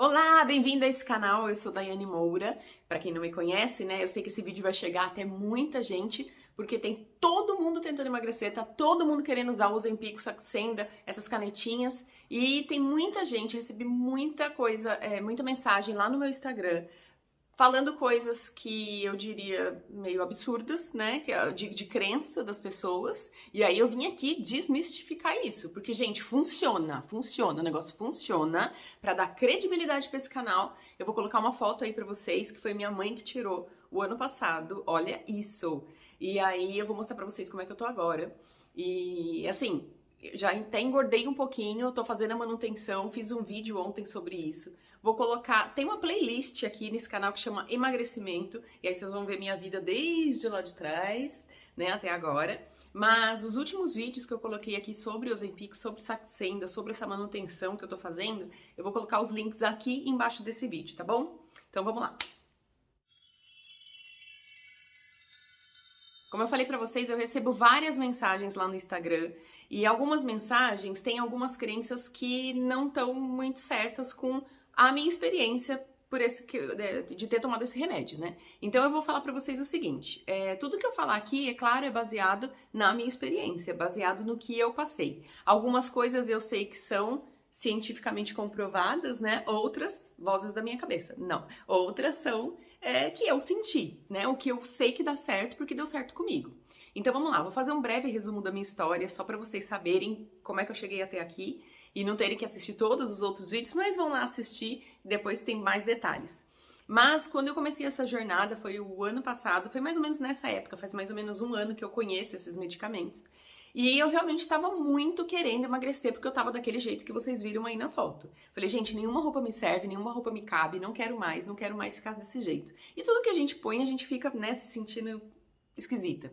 Olá, bem-vindo a esse canal, eu sou Daiane Moura. Para quem não me conhece, né, eu sei que esse vídeo vai chegar até muita gente, porque tem todo mundo tentando emagrecer, tá todo mundo querendo usar o Ozempic, o Saxenda, essas canetinhas, e tem muita gente, eu recebi muita coisa, muita mensagem lá no meu Instagram, falando coisas que eu diria meio absurdas, né, que é de crença das pessoas, e aí eu vim aqui desmistificar isso, porque, gente, funciona, o negócio funciona. Para dar credibilidade para esse canal, eu vou colocar uma foto aí para vocês, que foi minha mãe que tirou o ano passado, olha isso, e aí eu vou mostrar para vocês como é que eu tô agora, e assim, já até engordei um pouquinho, tô fazendo a manutenção, fiz um vídeo ontem sobre isso. Vou colocar, tem uma playlist aqui nesse canal que chama Emagrecimento, e aí vocês vão ver minha vida desde lá de trás, né, até agora. Mas os últimos vídeos que eu coloquei aqui sobre o Ozempic, sobre Saxenda, sobre essa manutenção que eu tô fazendo, eu vou colocar os links aqui embaixo desse vídeo, tá bom? Então vamos lá. Como eu falei pra vocês, eu recebo várias mensagens lá no Instagram e algumas mensagens têm algumas crenças que não estão muito certas com a minha experiência de ter tomado esse remédio, né? Então eu vou falar pra vocês o seguinte, tudo que eu falar aqui, é claro, é baseado na minha experiência, baseado no que eu passei. Algumas coisas eu sei que são cientificamente comprovadas, né? Outras, vozes da minha cabeça. Não. Outras são que eu senti, né? O que eu sei que dá certo porque deu certo comigo. Então vamos lá, vou fazer um breve resumo da minha história, só para vocês saberem como é que eu cheguei até aqui e não terem que assistir todos os outros vídeos, mas vão lá assistir e depois tem mais detalhes. Mas quando eu comecei essa jornada, foi o ano passado, foi mais ou menos nessa época, faz mais ou menos um ano que eu conheço esses medicamentos. E eu realmente estava muito querendo emagrecer, porque eu estava daquele jeito que vocês viram aí na foto. Falei, gente, nenhuma roupa me serve, nenhuma roupa me cabe, não quero mais ficar desse jeito. E tudo que a gente põe, a gente fica, né, se sentindo esquisita.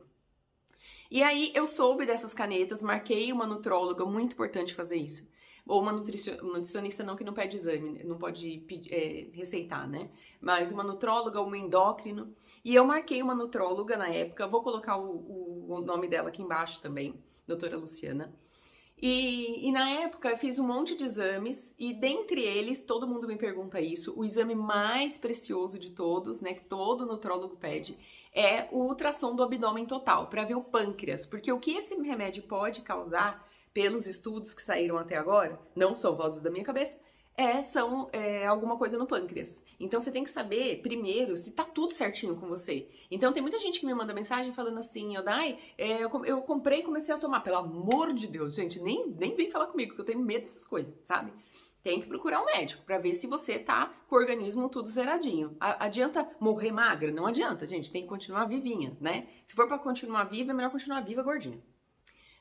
E aí eu soube dessas canetas, marquei uma nutróloga, muito importante fazer isso. Ou uma nutricionista não, que não pede exame, não pode receitar, né? Mas uma nutróloga, uma endócrino. E eu marquei uma nutróloga na época, vou colocar o nome dela aqui embaixo também, doutora Luciana. E na época eu fiz um monte de exames e dentre eles, todo mundo me pergunta isso, o exame mais precioso de todos, né, que todo nutrólogo pede, é o ultrassom do abdômen total, para ver o pâncreas, porque o que esse remédio pode causar, pelos estudos que saíram até agora, não são vozes da minha cabeça, são alguma coisa no pâncreas. Então você tem que saber, primeiro, se tá tudo certinho com você. Então tem muita gente que me manda mensagem falando assim, Dai, eu comprei e comecei a tomar. Pelo amor de Deus, gente, nem vem falar comigo, que eu tenho medo dessas coisas, sabe? Tem que procurar um médico pra ver se você tá com o organismo tudo zeradinho. Adianta morrer magra? Não adianta, gente, tem que continuar vivinha, né? Se for pra continuar viva, é melhor continuar viva gordinha.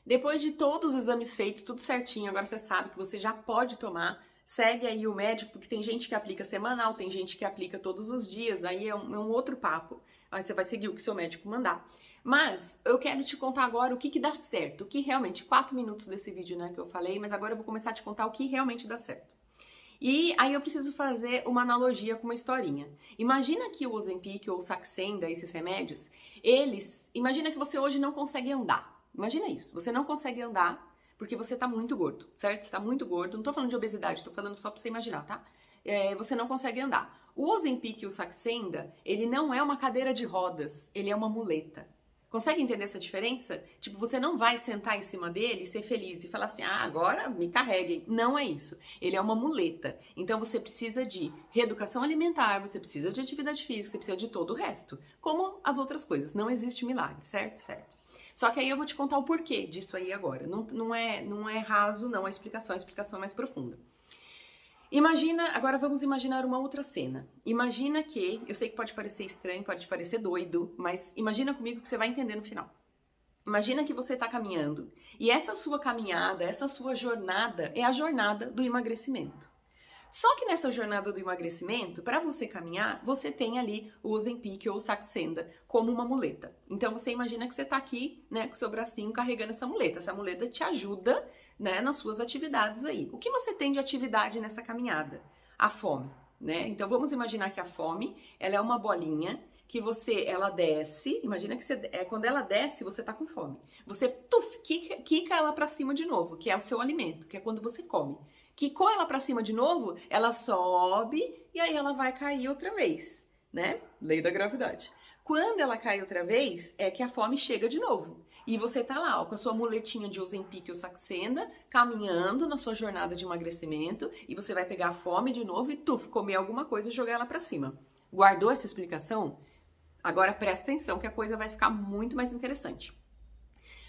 Depois de todos os exames feitos, tudo certinho, agora você sabe que você já pode tomar. Segue aí o médico, porque tem gente que aplica semanal, tem gente que aplica todos os dias, aí é um outro papo. Aí você vai seguir o que seu médico mandar. Mas eu quero te contar agora o que dá certo, o que realmente, 4 minutos desse vídeo, né, que eu falei, mas agora eu vou começar a te contar o que realmente dá certo. E aí eu preciso fazer uma analogia com uma historinha. Imagina que o Ozempic ou o Saxenda, esses remédios, imagina que você hoje não consegue andar. Imagina isso, você não consegue andar porque você tá muito gordo, certo? Você tá muito gordo, não tô falando de obesidade, tô falando só pra você imaginar, tá? Você não consegue andar. O Ozempic e o Saxenda, ele não é uma cadeira de rodas, ele é uma muleta. Consegue entender essa diferença? Tipo, você não vai sentar em cima dele e ser feliz e falar assim, agora me carreguem. Não é isso. Ele é uma muleta. Então você precisa de reeducação alimentar, você precisa de atividade física, você precisa de todo o resto. Como as outras coisas. Não existe milagre, certo? Certo. Só que aí eu vou te contar o porquê disso aí agora. Não é raso, não, a explicação é mais profunda. Imagina, agora vamos imaginar uma outra cena. Imagina que, eu sei que pode parecer estranho, pode parecer doido, mas imagina comigo que você vai entender no final. Imagina que você está caminhando e essa sua caminhada, essa sua jornada é a jornada do emagrecimento. Só que nessa jornada do emagrecimento, para você caminhar, você tem ali o Ozempic ou o Saxenda como uma muleta. Então você imagina que você está aqui, né, com o seu bracinho carregando essa muleta. Essa muleta te ajuda, né, nas suas atividades aí. O que você tem de atividade nessa caminhada? A fome, né? Então vamos imaginar que a fome, ela é uma bolinha que ela desce, imagina que quando ela desce, você tá com fome. Você quica ela para cima de novo, que é o seu alimento, que é quando você come. Quicou ela pra cima de novo, ela sobe e aí ela vai cair outra vez, né? Lei da gravidade. Quando ela cai outra vez, é que a fome chega de novo. E você tá lá, ó, com a sua muletinha de Ozempic ou Saxenda, caminhando na sua jornada de emagrecimento, e você vai pegar a fome de novo e comer alguma coisa e jogar ela pra cima. Guardou essa explicação? Agora presta atenção que a coisa vai ficar muito mais interessante.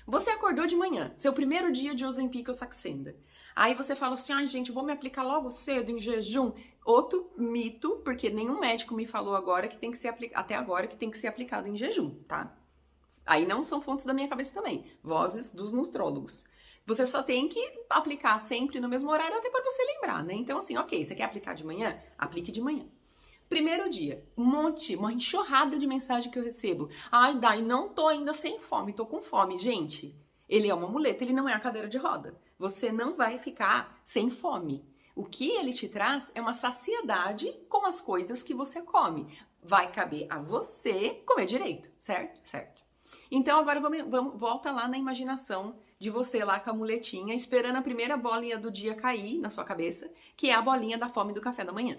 Você acordou de manhã, seu primeiro dia de Ozempic ou Saxenda. Aí você fala assim, ai gente, vou me aplicar logo cedo, em jejum. Outro mito, porque nenhum médico me falou agora que tem que ser até agora que tem que ser aplicado em jejum, tá? Aí não são fontes da minha cabeça também, vozes dos nutrólogos. Você só tem que aplicar sempre no mesmo horário, até para você lembrar, né? Então assim, ok, você quer aplicar de manhã? Aplique de manhã. Primeiro dia, uma enxurrada de mensagem que eu recebo. Ai, Dai, não tô ainda sem fome, tô com fome. Gente, ele é uma muleta, ele não é a cadeira de roda. Você não vai ficar sem fome. O que ele te traz é uma saciedade com as coisas que você come. Vai caber a você comer direito, certo? Certo. Então agora volta lá na imaginação de você lá com a muletinha, esperando a primeira bolinha do dia cair na sua cabeça, que é a bolinha da fome do café da manhã.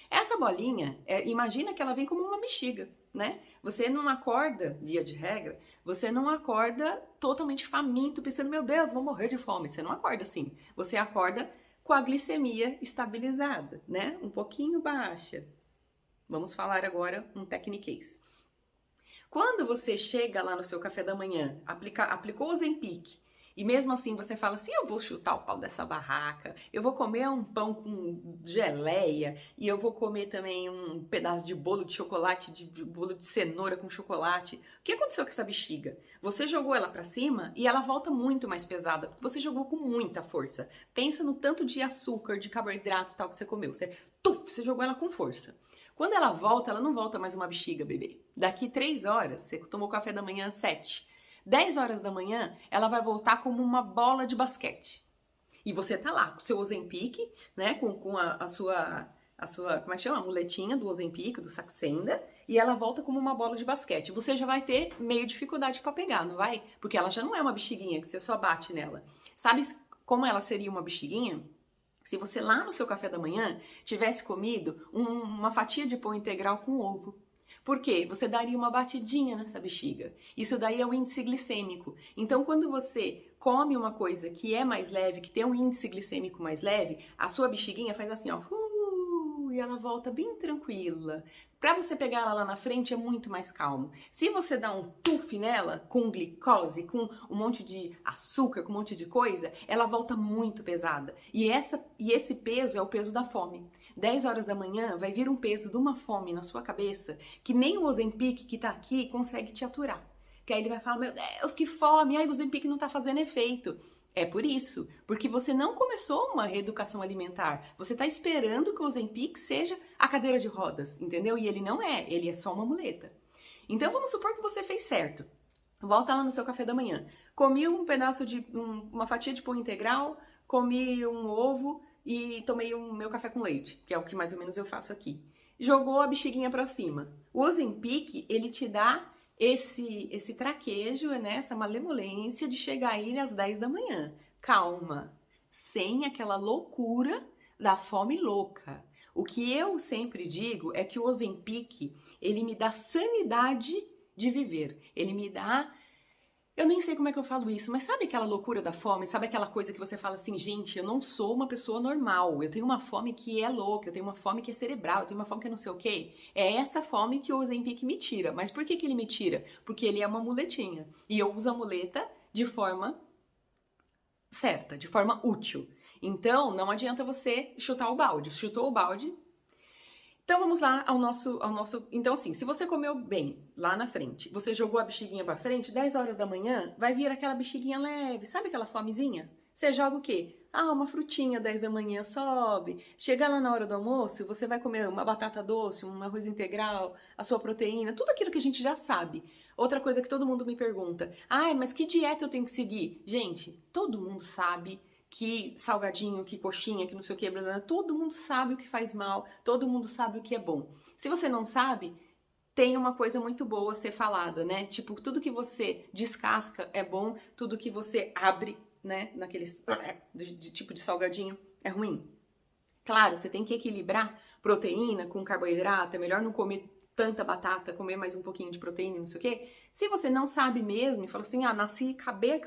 Essa bolinha, imagina que ela vem como uma bexiga, né? Você não acorda, via de regra, você não acorda totalmente faminto, pensando, meu Deus, vou morrer de fome. Você não acorda assim. Você acorda com a glicemia estabilizada, né? Um pouquinho baixa. Vamos falar agora um techniquez. Quando você chega lá no seu café da manhã, aplicou o Ozempic, e mesmo assim você fala assim, eu vou chutar o pau dessa barraca, eu vou comer um pão com geleia, e eu vou comer também um pedaço de bolo de chocolate, de bolo de cenoura com chocolate. O que aconteceu com essa bexiga? Você jogou ela pra cima e ela volta muito mais pesada, porque você jogou com muita força. Pensa no tanto de açúcar, de carboidrato e tal que você comeu. Você jogou ela com força. Quando ela volta, ela não volta mais uma bexiga, bebê. Daqui 3 horas, você tomou café da manhã às 7. 10 horas da manhã, ela vai voltar como uma bola de basquete. E você tá lá com o seu Ozempic, né? Com a sua, como é que chama? A muletinha do Ozempic, do Saxenda. E ela volta como uma bola de basquete. Você já vai ter meio dificuldade pra pegar, não vai? Porque ela já não é uma bexiguinha que você só bate nela. Sabe como ela seria uma bexiguinha? Se você lá no seu café da manhã tivesse comido uma fatia de pão integral com ovo. Por quê? Você daria uma batidinha nessa bexiga. Isso daí é o índice glicêmico. Então, quando você come uma coisa que é mais leve, que tem um índice glicêmico mais leve, a sua bexiguinha faz assim, ó, e ela volta bem tranquila. Para você pegar ela lá na frente é muito mais calmo. Se você dá um tuf nela, com glicose, com um monte de açúcar, com um monte de coisa, ela volta muito pesada. E esse peso é o peso da fome. 10 horas da manhã vai vir um peso de uma fome na sua cabeça que nem o Ozempic que tá aqui consegue te aturar. Que aí ele vai falar, meu Deus, que fome, ai, o Ozempic não tá fazendo efeito. É por isso, porque você não começou uma reeducação alimentar. Você está esperando que o Ozempic seja a cadeira de rodas, entendeu? E ele não é, ele é só uma muleta. Então vamos supor que você fez certo. Volta lá no seu café da manhã. Comi um pedaço de uma fatia de pão integral, comi um ovo e tomei o meu café com leite, que é o que mais ou menos eu faço aqui. Jogou a bexiguinha para cima. O Ozempic, ele te dá esse traquejo, né, essa malemolência de chegar aí às 10 da manhã. Calma, sem aquela loucura da fome louca. O que eu sempre digo é que o Ozempic, ele me dá sanidade de viver. Ele me dá... Eu nem sei como é que eu falo isso, mas sabe aquela loucura da fome? Sabe aquela coisa que você fala assim, gente, eu não sou uma pessoa normal, eu tenho uma fome que é louca, eu tenho uma fome que é cerebral, eu tenho uma fome que é não sei o quê. É essa fome que o Ozempic me tira. Mas por que ele me tira? Porque ele é uma muletinha. E eu uso a muleta de forma certa, de forma útil. Então, não adianta você chutar o balde. Chutou o balde... Então vamos lá ao nosso... Então assim, se você comeu bem lá na frente, você jogou a bexiguinha pra frente, 10 horas da manhã, vai vir aquela bexiguinha leve, sabe aquela fomezinha? Você joga o quê? Uma frutinha 10 da manhã sobe. Chega lá na hora do almoço, você vai comer uma batata doce, um arroz integral, a sua proteína, tudo aquilo que a gente já sabe. Outra coisa que todo mundo me pergunta, mas que dieta eu tenho que seguir? Gente, todo mundo sabe que salgadinho, que coxinha, que não sei o que, blá, blá, todo mundo sabe o que faz mal, todo mundo sabe o que é bom. Se você não sabe, tem uma coisa muito boa a ser falada, né? Tipo, tudo que você descasca é bom, tudo que você abre, né, naqueles tipo de salgadinho, É ruim? Claro, você tem que equilibrar proteína com carboidrato, é melhor não comer tanta batata, comer mais um pouquinho de proteína, não sei o quê. Se você não sabe mesmo e fala assim, nasci, acabei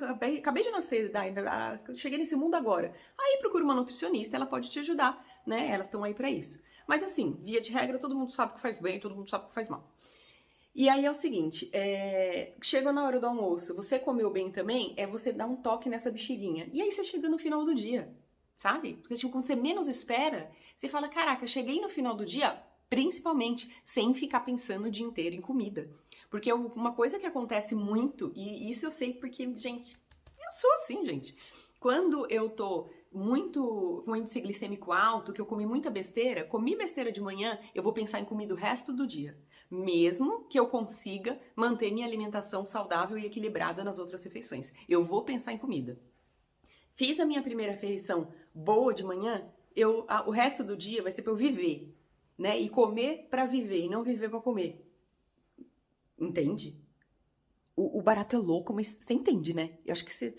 de nascer, cheguei nesse mundo agora. Aí procura uma nutricionista, ela pode te ajudar, né? Elas estão aí pra isso. Mas assim, via de regra, todo mundo sabe o que faz bem, todo mundo sabe o que faz mal. E aí é o seguinte, chega na hora do almoço, você comeu bem também, é você dar um toque nessa bexiguinha. E aí você chega no final do dia, sabe? Porque tipo, quando você menos espera, você fala, caraca, cheguei no final do dia, principalmente sem ficar pensando o dia inteiro em comida. Porque uma coisa que acontece muito, e isso eu sei porque, gente, eu sou assim, gente. Quando eu tô muito com índice glicêmico alto, que eu comi besteira de manhã, eu vou pensar em comida o resto do dia. Mesmo que eu consiga manter minha alimentação saudável e equilibrada nas outras refeições. Eu vou pensar em comida. Fiz a minha primeira refeição boa de manhã, o resto do dia vai ser para eu viver, né? E comer para viver e não viver para comer. Entende? O barato é louco, mas você entende, né? Eu acho que você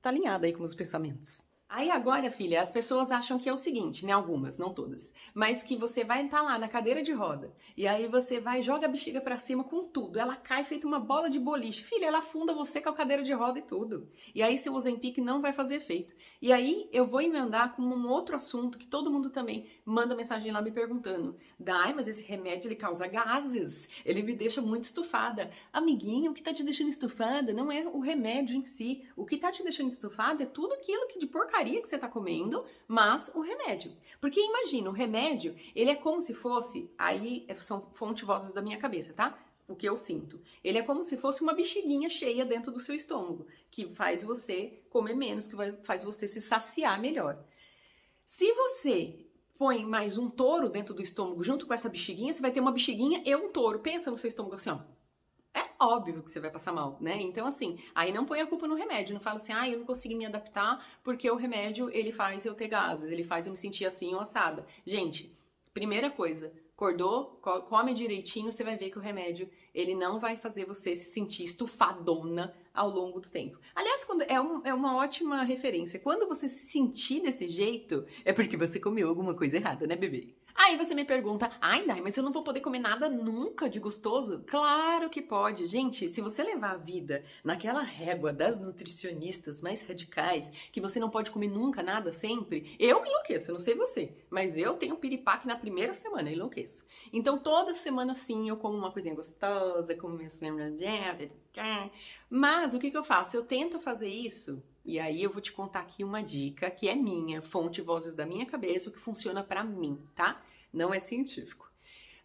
tá alinhada aí com os pensamentos. Aí agora, filha, as pessoas acham que é o seguinte, né? Algumas, não todas. Mas que você vai estar lá na cadeira de roda. E aí você vai, joga a bexiga pra cima com tudo. Ela cai feito uma bola de boliche. Filha, ela afunda você com a cadeira de roda e tudo. E aí seu Ozempic não vai fazer efeito. E aí eu vou emendar com um outro assunto que todo mundo também manda mensagem lá me perguntando. Dai, mas esse remédio ele causa gases. Ele me deixa muito estufada. Amiguinha, o que tá te deixando estufada não é o remédio em si. O que tá te deixando estufada é tudo aquilo que de porcaria que você tá comendo, mas o remédio. Porque imagina, o remédio, ele é como se fosse, aí são fontes vozes da minha cabeça, tá? O que eu sinto. Ele é como se fosse uma bexiguinha cheia dentro do seu estômago, que faz você comer menos, que faz você se saciar melhor. Se você põe mais um touro dentro do estômago junto com essa bexiguinha, você vai ter uma bexiguinha e um touro. Pensa no seu estômago assim, ó. É óbvio que você vai passar mal, né? Então, assim, aí não põe a culpa no remédio. Não fala assim, eu não consegui me adaptar porque o remédio, ele faz eu ter gases, ele faz eu me sentir assim ou assada. Gente, primeira coisa, acordou, come direitinho, você vai ver que o remédio, ele não vai fazer você se sentir estufadona ao longo do tempo. Aliás, é uma ótima referência. Quando você se sentir desse jeito, é porque você comeu alguma coisa errada, né, bebê? Aí você me pergunta, Dai, mas eu não vou poder comer nada nunca de gostoso? Claro que pode. Gente, se você levar a vida naquela régua das nutricionistas mais radicais, que você não pode comer nunca nada sempre, eu enlouqueço, eu não sei você, mas eu tenho piripaque na primeira semana, eu enlouqueço. Então toda semana sim eu como uma coisinha gostosa, como minhas... Mas o que eu faço? Eu tento fazer isso. E aí eu vou te contar aqui uma dica que é minha, fonte vozes da minha cabeça, o que funciona pra mim, tá? Não é científico.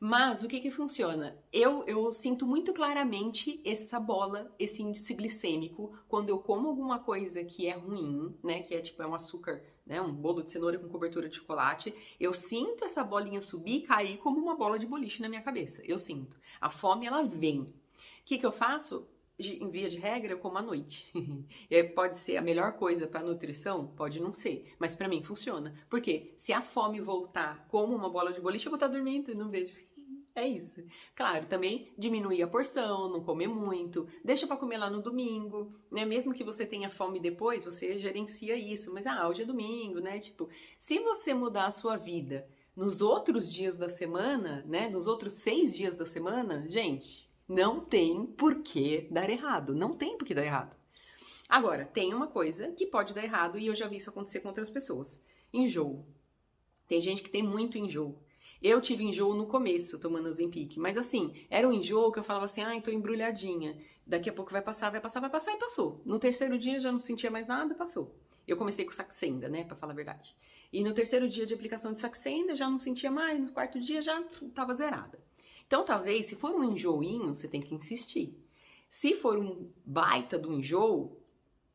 Mas o que funciona? Eu sinto muito claramente essa bola, esse índice glicêmico, quando eu como alguma coisa que é ruim, né? Que é tipo, é um açúcar, né? Um bolo de cenoura com cobertura de chocolate. Eu sinto essa bolinha subir e cair como uma bola de boliche na minha cabeça. Eu sinto. A fome, ela vem. O que eu faço? Em via de regra, eu como à noite. Pode ser a melhor coisa para nutrição? Pode não ser, mas para mim funciona. Porque se a fome voltar como uma bola de boliche, eu vou estar dormindo, não vejo. É isso. Claro, também diminuir a porção, não comer muito, deixa para comer lá no domingo, né? Mesmo que você tenha fome depois, você gerencia isso. Mas, hoje é domingo, né? Tipo, se você mudar a sua vida nos outros dias da semana, né? Nos outros 6 dias da semana, gente... Não tem por que dar errado. Não tem por que dar errado. Agora, tem uma coisa que pode dar errado e eu já vi isso acontecer com outras pessoas. Enjoo. Tem gente que tem muito enjoo. Eu tive enjoo no começo, tomando Ozempic. Mas assim, era um enjoo que eu falava assim, tô embrulhadinha. Daqui a pouco vai passar e passou. No terceiro dia já não sentia mais nada, passou. Eu comecei com Saxenda, né, pra falar a verdade. E no terceiro dia de aplicação de Saxenda já não sentia mais, no quarto dia já tava zerada. Então, talvez, se for um enjoinho, você tem que insistir. Se for um baita do enjoo,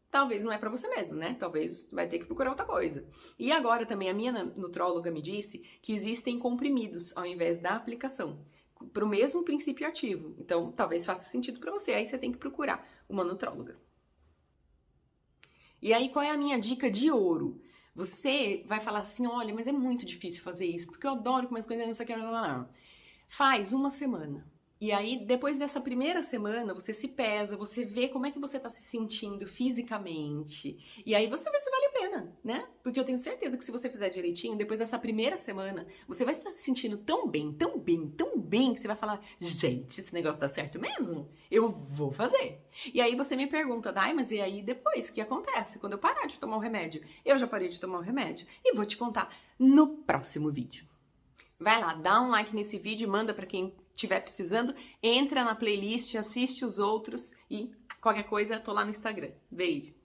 talvez não é pra você mesmo, né? Talvez vai ter que procurar outra coisa. E agora também a minha nutróloga me disse que existem comprimidos ao invés da aplicação, para o mesmo princípio ativo. Então, talvez faça sentido pra você. Aí você tem que procurar uma nutróloga. E aí, qual é a minha dica de ouro? Você vai falar assim, olha, mas é muito difícil fazer isso, porque eu adoro comer as coisas, não sei o que, não. Faz uma semana. E aí, depois dessa primeira semana, você se pesa, você vê como é que você tá se sentindo fisicamente. E aí você vê se vale a pena, né? Porque eu tenho certeza que se você fizer direitinho, depois dessa primeira semana, você vai estar se sentindo tão bem, tão bem, tão bem, que você vai falar, gente, esse negócio dá certo mesmo? Eu vou fazer. E aí você me pergunta, Dai, mas e aí depois? O que acontece quando eu parar de tomar o remédio? Eu já parei de tomar o remédio e vou te contar no próximo vídeo. Vai lá, dá um like nesse vídeo, manda pra quem estiver precisando, entra na playlist, assiste os outros e qualquer coisa, tô lá no Instagram. Beijo!